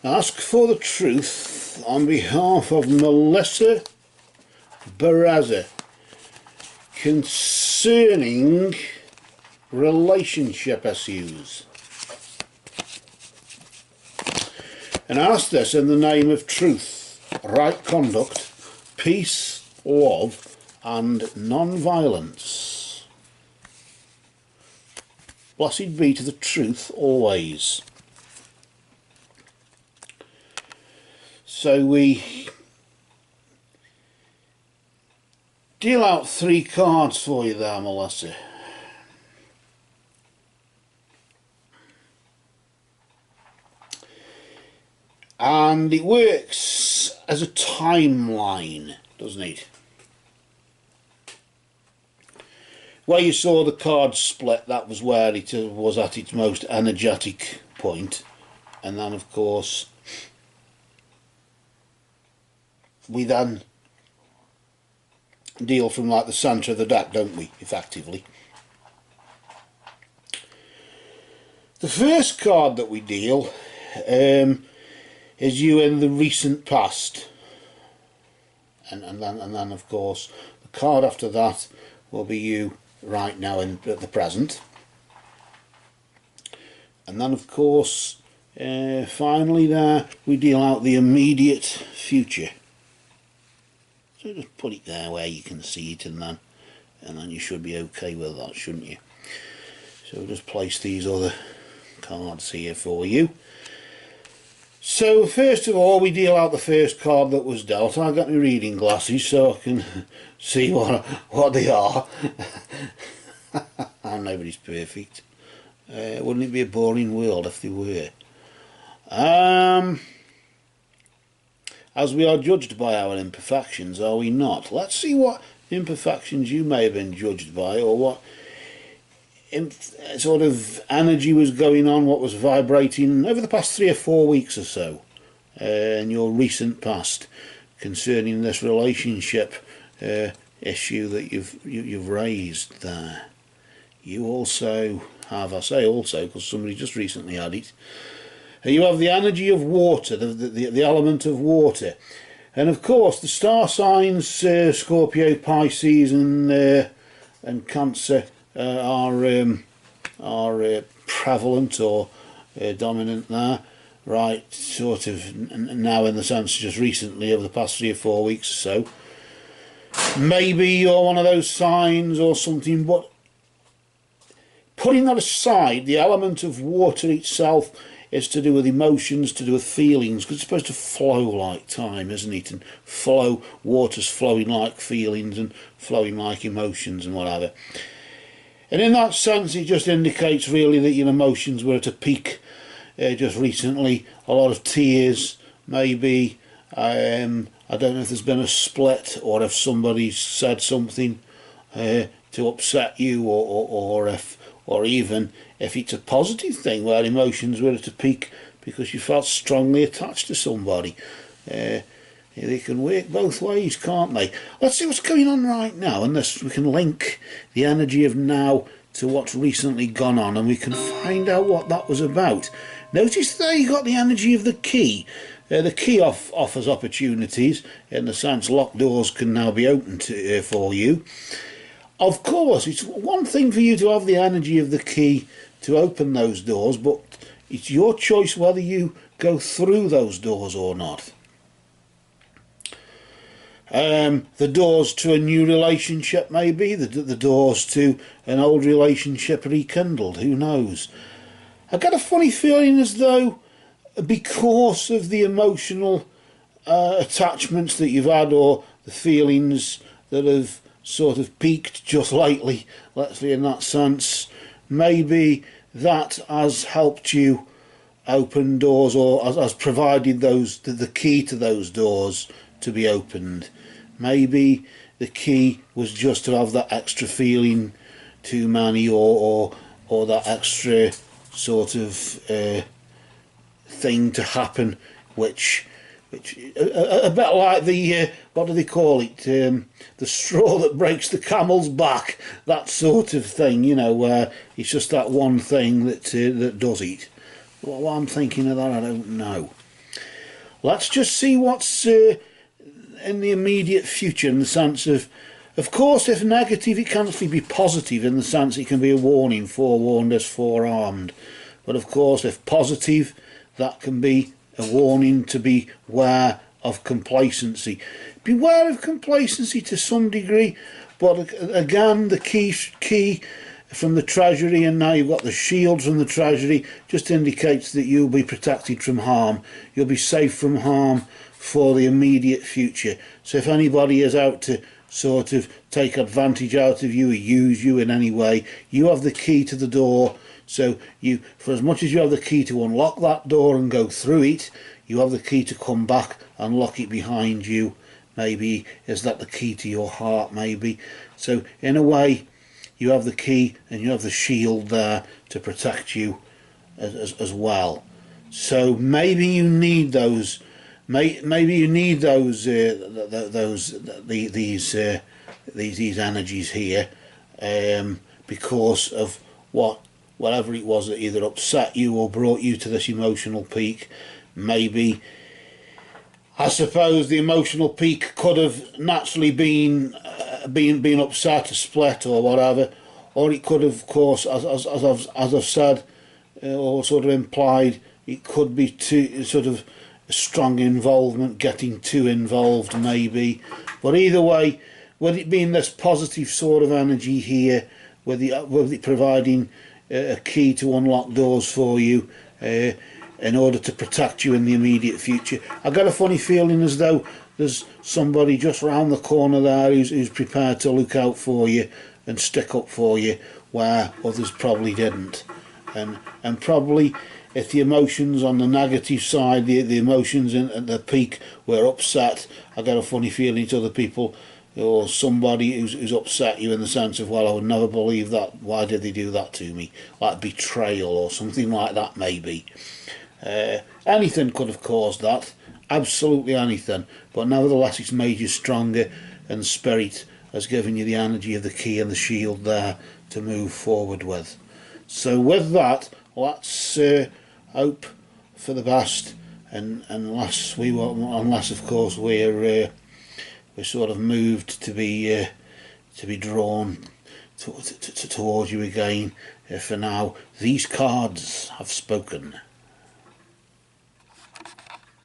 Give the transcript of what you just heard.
Ask for the truth on behalf of Melissa Barraza concerning relationship issues. And ask this in the name of truth, right conduct, peace, love and non-violence. Blessed be to the truth always. So we deal out 3 cards for you there, Melissa. And it works as a timeline, doesn't it? Where you saw the cards split, that was where it was at its most energetic point. And then, of course, we then deal from like the centre of the deck, don't we, effectively. The first card that we deal is you in the recent past, and then of course the card after that will be you right now at the present, and then of course finally there we deal out the immediate future. So just put it there where you can see it, and then you should be okay with that, shouldn't you? So we'll just place these other cards here for you. So first of all, we deal out the first card that was dealt. I've got my reading glasses so I can see what they are. And nobody's perfect. Wouldn't it be a boring world if they were? As we are judged by our imperfections, are we not? Let's see what imperfections you may have been judged by, or what sort of energy was going on, what was vibrating over the past 3 or 4 weeks or so in your recent past concerning this relationship issue that you've raised there. You also have, I say also because somebody just recently had it, you have the energy of water, the element of water, and of course the star signs Scorpio, Pisces and Cancer are prevalent or dominant there, right, sort of now, in the sense just recently over the past 3 or 4 weeks or so. Maybe you're one of those signs or something, but putting that aside, the element of water itself is to do with emotions, to do with feelings, because it's supposed to flow like time, isn't it? And flow, water's flowing like feelings and flowing like emotions and whatever. And in that sense, it just indicates really that your emotions were at a peak just recently. A lot of tears, maybe. I don't know if there's been a split, or if somebody said something to upset you, or even if it's a positive thing where emotions were at a peak because you felt strongly attached to somebody. They can work both ways, can't they? Let's see what's going on right now, and this, we can link the energy of now to what's recently gone on, and we can find out what that was about. Notice there you got the energy of the key. The key offers opportunities, in the sense locked doors can now be opened for you. Of course, it's one thing for you to have the energy of the key to open those doors, but it's your choice whether you go through those doors or not. The doors to a new relationship, maybe, the doors to an old relationship rekindled, who knows. I get a funny feeling as though, because of the emotional attachments that you've had, or the feelings that have sort of peaked just lately, let's say, in that sense, maybe that has helped you open doors, or has provided the key to those doors to be opened. Maybe the key was just to have that extra feeling too many, or that extra sort of thing to happen, which a bit like the what do they call it, the straw that breaks the camel's back, that sort of thing, you know, where it's just that one thing that does it. What I'm thinking of that, I don't know. let's just see what's in the immediate future, in the sense of course, if negative, it can actually be positive, in the sense it can be a warning, forewarned as forearmed. But of course, if positive, that can be a warning to beware of complacency. Beware of complacency to some degree, but again, the key from the Treasury, and now you've got the shields from the Treasury, just indicates that you'll be protected from harm. You'll be safe from harm for the immediate future. So if anybody is out to sort of take advantage out of you or use you in any way, you have the key to the door. So you, for as much as you have the key to unlock that door and go through it, you have the key to come back and lock it behind you. Maybe is that the key to your heart, maybe. So in a way, you have the key and you have the shield there to protect you as well. So maybe you need those. Maybe you need those these energies here, because of whatever it was that either upset you or brought you to this emotional peak. Maybe, I suppose, the emotional peak could have naturally been upset, a split or whatever, or it could have, of course, as I've said, or sort of implied, it could be too sort of a strong involvement, getting too involved maybe. But either way, with it being this positive sort of energy here, with it providing a key to unlock doors for you, in order to protect you in the immediate future, I got a funny feeling as though there's somebody just round the corner there who's prepared to look out for you and stick up for you where others probably didn't. And probably, if the emotions on the negative side, the emotions at the peak were upset, I got a funny feeling it's other people or somebody who's upset you, in the sense of, well, I would never believe that, why did they do that to me? Like betrayal or something like that, maybe. Anything could have caused that, absolutely anything, but nevertheless it's made you stronger, and Spirit has given you the energy of the key and the shield there to move forward with. So with that, let's hope for the best, and unless of course we're sort of moved to be drawn towards you again. For now, these cards have spoken.